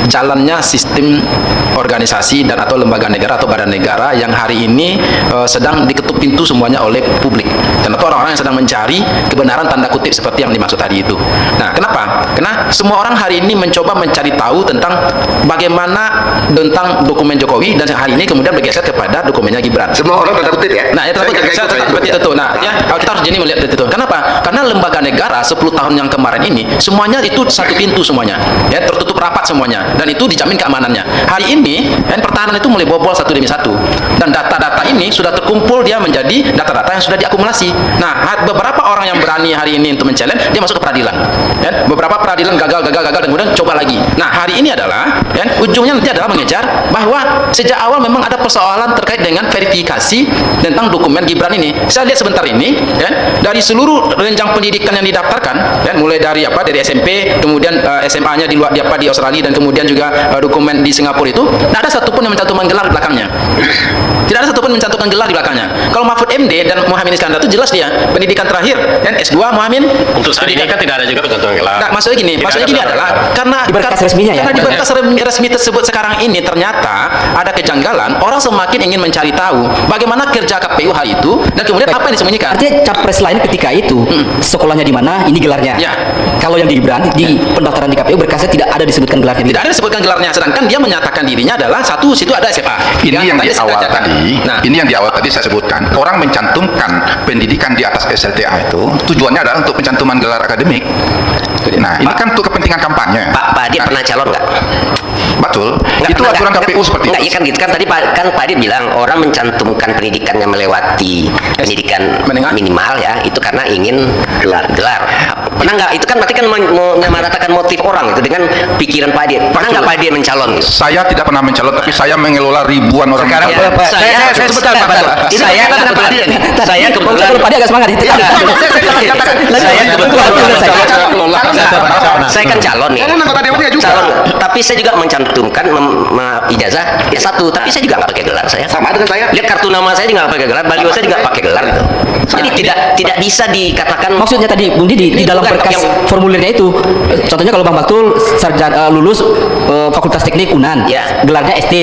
jalannya sistem organisasi dan atau lembaga negara atau badan negara yang hari ini sedang diketuk pintu semuanya oleh publik dan atau orang-orang yang sedang mencari kebenaran tanda kutip seperti yang dimaksud tadi itu. Nah, kenapa? Karena semua orang hari ini mencoba mencari tahu tentang bagaimana tentang dokumen Jokowi dan hari ini kemudian bergeser kepada dokumennya Gibran. Semua orang tanda kutip ya? Nah, itu seperti itu. Nah, ya, kita harus jadi melihat itu. Kenapa? Karena lembaga negara 10 tahun yang kemarin ini semuanya itu satu pintu semuanya, ya, tertutup rapat semuanya dan itu dijamin keamanannya. Hari ini pertahanan itu mulai bobol satu demi satu dan data-data ini sudah terkumpul, dia menjadi data-data yang sudah diakumulasi. Nah, beberapa orang yang berani hari ini untuk men-challenge, dia masuk ke peradilan, ya. Beberapa peradilan gagal dan kemudian coba lagi. Nah, hari ini adalah ujungnya nanti adalah mengejar bahwa sejak awal memang ada persoalan terkait dengan verifikasi tentang dokumen Gibran ini. Saya lihat sebentar ini, dari seluruh jenjang pendidikan yang didaftarkan, mulai dari SMP, kemudian SMA-nya di Australia dan kemudian juga dokumen di Singapura itu, tidak ada satupun yang mencantumkan gelar di belakangnya. Tidak ada satupun mencantumkan gelar di belakangnya. Kalau Mahfud MD dan Muhammad Iskandar itu jelas dia pendidikan terakhir dan S2 Muhammad. Untuk saat ini kan tidak ada juga pencantuman gelar. Nah, maksudnya gini adalah karena di berkas resminya ya. Karena di berkas resmi tersebut sekarang ini ternyata ada kejanggalan, orang semakin ingin mencari tahu bagaimana kerja KPU hari itu dan kemudian apa yang disembunyikan. Artinya capres lain ketika itu sekolahnya di mana, ini gelarnya. Ya. Kalau yang di Gibran di pendaftaran di KPU berkasnya tidak ada disebutkan gelarnya. Tidak ada disebutkan gelarnya, sedangkan dia menyatakan dirinya adalah satu situ ada SMA. Ini yang di awal tadi. Nah, ini yang di awal tadi saya sebutkan. Orang mencantumkan pendidikan di atas SLTA itu tujuannya adalah untuk pencantuman gelar akademik. Nah, ini kan untuk kepentingan kampanye. Pak Adi pernah calon nggak? Betul. Itu aturan KPU seperti itu. Iya kan gitu kan tadi Pak Adi bilang orang mencantumkan pendidikan yang melewati pendidikan minimal ya itu karena ingin gelar. Pernah nggak? Itu kan berarti kan menyatakan motif orang itu dengan pikiran Pak Adi. Pernah nggak Pak Adi mencalon? Gitu? Saya tidak pernah mencalon, tapi saya mengelola ribuan orang. Sekarang ya. saya sebentar Pak Batul. Saya kebetulan Pak Adi agak semangat itu. Saya kan calon nih. Calon, tapi saya juga mencantumkan ijazah ya satu, tapi saya juga nggak pakai gelar saya. Sama dengan saya. Lihat kartu nama saya juga nggak pakai gelar, baliho saya juga pakai gelar gitu. Jadi tidak bisa dikatakan. Maksudnya tadi Bung Didi di dalam berkas formulirnya itu, contohnya kalau Bang Batul sarjana lulus Fakultas Teknik UNAN, gelarnya ST.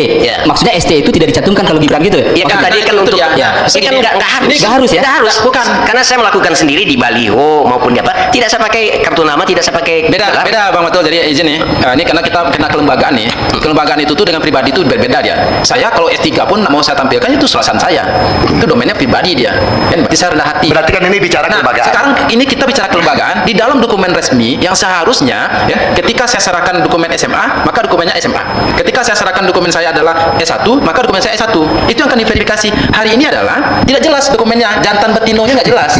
Maksudnya ST itu tidak dicantumkan kalau Gibran gitu. Iya kan tadi kan untuk ini kan nggak harus. Nggak harus ya? Nggak harus, bukan. Karena saya melakukan sendiri di baliho maupun di apa, tidak saya pakai kartu nama, tidak saya pakai beda Bang Batul. Jadi izin nih, ini karena kita kena kelembagaan nih. Kelembagaan itu tuh dengan pribadi itu berbeda dia. Saya kalau S3 pun mau saya tampilkan itu selasan saya. Itu domainnya pribadi dia. Kan berarti saya rendah hati. Berarti kan ini bicara kelembagaan. Sekarang ini kita bicara kelembagaan di dalam dokumen resmi yang seharusnya ketika saya serahkan dokumen SMA, maka dokumennya SMA. Ketika saya serahkan dokumen saya adalah S1, maka dokumen saya S1. Itu yang akan diverifikasi. Hari ini adalah tidak jelas dokumennya, jantan betinonya nggak jelas.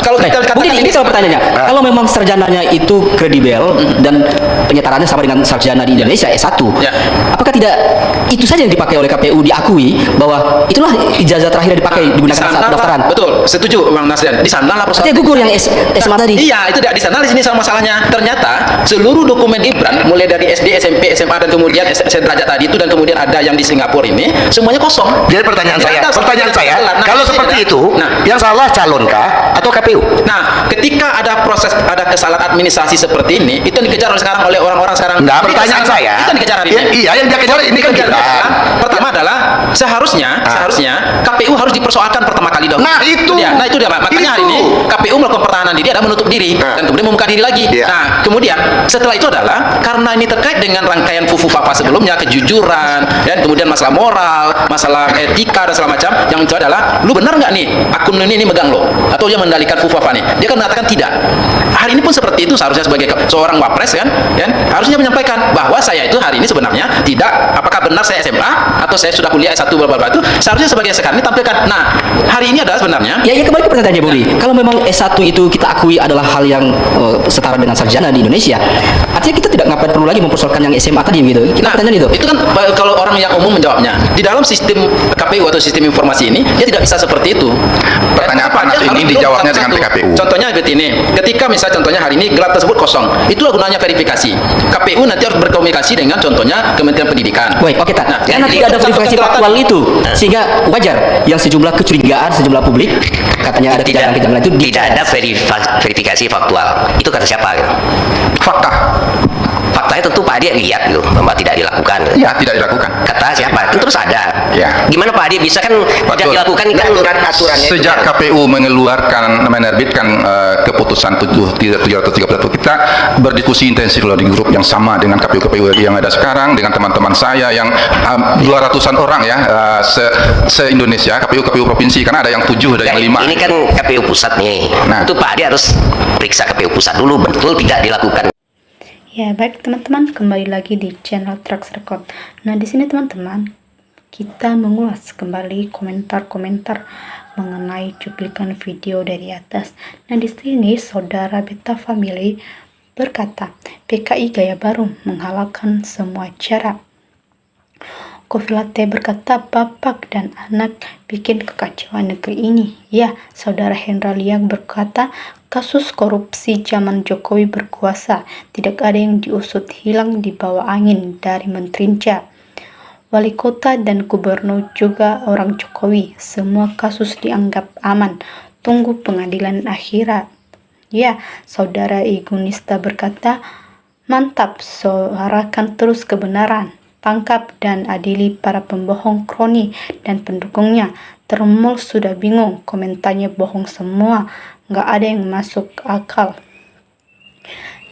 Kalau kita katakan ini kalau pertanyaannya, kalau memang sarjananya itu kredibel dan penyetarannya sama dengan sarjana di Indonesia S1, apakah tidak itu saja yang dipakai oleh KPU, diakui bahwa itulah ijazah terakhir yang dipakai digunakan saat pendaftaran? Betul, setuju Bang Nasrian. Di sana lah artinya gugur yang SMA tadi. Iya, itu di sana, di sini sama masalahnya. Ternyata seluruh dokumen Gibran mulai dari SD, SMP, SMA dan kemudian sederajat tadi itu dan kemudian ada yang di Singapura ini semuanya kosong. Jadi pertanyaan saya, kalau seperti itu, yang salah calon kah atau KPU? Nah, ketika ada proses, ada kesalahan administrasi seperti ini, itu dikejar sekarang oleh orang-orang sekarang. Nah, pertanyaan saya, itu dikejar hari ini. Iya, yang dia kejar ini kan kita. Pertama adalah seharusnya KPU harus dipersoalkan pertama kali dahulu. Nah, itu dia. Makanya hari ini KPU melakukan pertahanan diri ada menutup diri dan kemudian membuka diri lagi. Nah, kemudian setelah itu adalah karena ini terkait dengan rangkaian fufu papa sebelumnya, kejujuran dan kemudian masalah moral, masalah etika dan segala macam. Yang itu adalah, lu benar nggak nih akun ini megang lo atau dia mendalikan fufu papa nih? Dia kan mengatakan tidak. Hari ini pun seperti itu seharusnya sebagai seorang wapres kan harusnya menyampaikan bahwa saya itu hari ini sebenarnya tidak, apakah benar saya SMA atau saya sudah kuliah S1 itu seharusnya sebagai sekarang ini tampilkan. Nah, hari ini adalah sebenarnya ya kembali ke pertanyaannya Budi. Kalau memang S1 itu kita akui adalah hal yang setara dengan sarjana di Indonesia, artinya kita tidak ngapain perlu lagi mempersoalkan yang SMA tadi gitu. Pertanyaan itu kan kalau orang yang umum menjawabnya di dalam sistem KPU atau sistem informasi ini dia tidak bisa seperti itu. Pertanyaan panas ini dijawabnya dengan PKPU. Contohnya seperti ini, ketika misalnya contohnya hari ini gelar tersebut kosong, itulah gunanya verifikasi. KPU nanti harus berkomunikasi dengan contohnya Kementerian Pendidikan. Baik, oke karena tidak ada verifikasi faktual itu, sehingga wajar yang sejumlah kecurigaan sejumlah publik katanya ada kejanggalan itu tidak ada verifikasi faktual. Itu kata siapa? Gitu? Fakta. faktanya tentu Pak Adi lihat gitu bahwa tidak dilakukan. Ya, tidak dilakukan. Kata siapa? Kan terus ada. Ya. Gimana Pak Adi bisa kan tidak Betul. dilakukan kan aturannya. Sejak KPU menerbitkan keputusan 731 kita berdiskusi intensif loh di grup yang sama dengan KPU yang ada sekarang, dengan teman-teman saya yang 200-an orang ya, se-Indonesia, KPU provinsi, karena ada yang 7 ada yang 5. Ini kan KPU pusat nih. Nah. Itu Pak Adi harus periksa KPU pusat dulu betul tidak dilakukan. Ya, baik teman-teman, kembali lagi di channel Trax Record. Nah, di sini teman-teman, kita mengulas kembali komentar-komentar mengenai cuplikan video dari atas. Nah, di sini saudara Beta Family berkata, PKI gaya baru menghalalkan semua cara. Kofilate berkata, bapak dan anak bikin kekacauan negeri ini. Ya, saudara Hendra Liang berkata, kasus korupsi zaman Jokowi berkuasa, tidak ada yang diusut, hilang di bawah angin dari Menterinca. Wali kota dan gubernur juga orang Jokowi, semua kasus dianggap aman, tunggu pengadilan akhirat. Ya, saudara Igunista berkata, mantap, suarakan terus kebenaran, tangkap dan adili para pembohong kroni dan pendukungnya. Termul sudah bingung, komentarnya bohong semua, nggak ada yang masuk akal.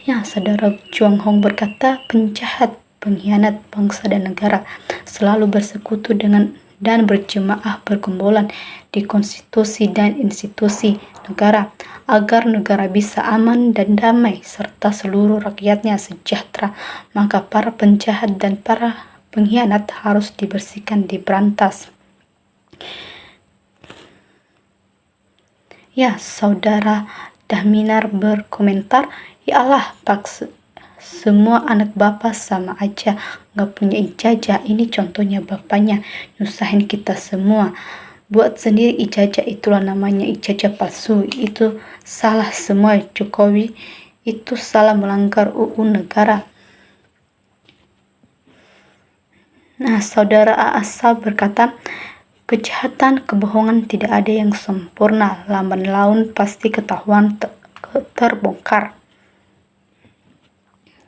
Ya, saudara Chuang Hong berkata, penjahat, pengkhianat bangsa dan negara, selalu bersekutu dengan dan berjemaah bergombolan di konstitusi dan institusi negara agar negara bisa aman dan damai serta seluruh rakyatnya sejahtera. Maka para penjahat dan para pengkhianat harus dibersihkan, diberantas. Ya, saudara Dahminar berkomentar, ya Allah, semua anak bapak sama aja, nggak punya ijazah. Ini contohnya bapaknya nyusahin kita semua. Buat sendiri ijazah, itulah namanya ijazah palsu. Itu salah semua. Jokowi itu salah, melanggar UU negara. Nah, saudara Asa berkata, kejahatan, kebohongan tidak ada yang sempurna. Lamban laun pasti ketahuan terbongkar.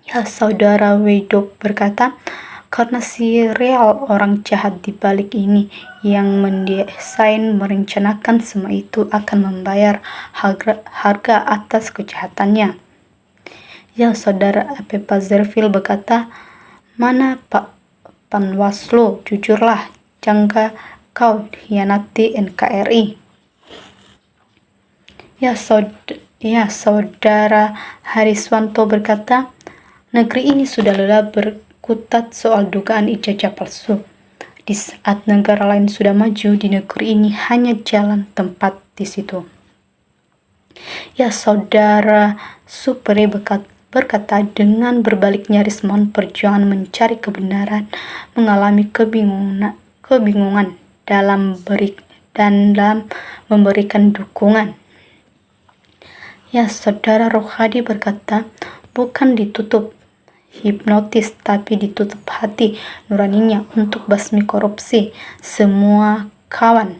Ya, saudara Wedok berkata, karena si real orang jahat di balik ini yang mendesain, merencanakan semua itu akan membayar harga atas kejahatannya. Ya, saudara Apepa Zervil berkata, mana Pak Panwaslo, jujurlah, jangan kau hianati NKRI. Ya, saudara Hariswanto berkata, negeri ini sudah lelah berkutat soal dugaan ijazah palsu. Di saat negara lain sudah maju, di negeri ini hanya jalan tempat di situ. Ya, saudara Supri berkata, dengan berbaliknya Rismon, perjuangan mencari kebenaran mengalami kebingungan dalam memberikan dukungan. Ya, saudara Rohadi berkata, bukan ditutup hipnotis, tapi ditutup hati nuraninya untuk basmi korupsi semua kawan.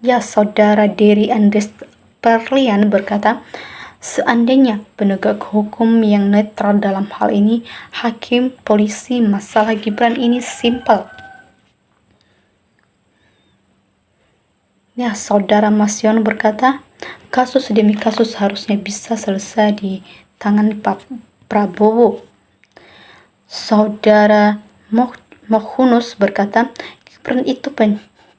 Ya, saudara Dery Andres Perlian berkata, seandainya penegak hukum yang netral dalam hal ini, hakim, polisi, masalah Gibran ini simpel. Ya, saudara Masyon berkata, kasus demi kasus harusnya bisa selesai di tangan Pak Prabowo. Saudara Mohunus berkata, Gibran itu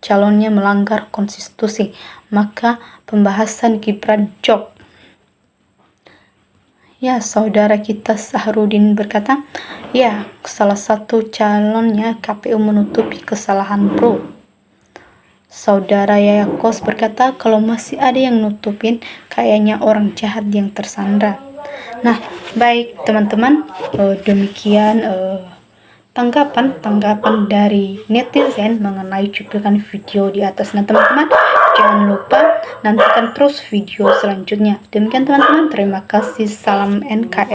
calonnya melanggar konstitusi, maka pembahasan Gibran jok. Ya, saudara kita Sahrudin berkata, ya, salah satu calonnya KPU menutupi kesalahan Bro. Saudara Yayakos berkata, kalau masih ada yang nutupin, kayaknya orang jahat yang tersandra. Nah, baik teman-teman, demikian tanggapan dari netizen mengenai cuplikan video di atas. Nah, teman-teman, jangan lupa nantikan terus video selanjutnya. Demikian teman-teman, terima kasih, salam NKRI.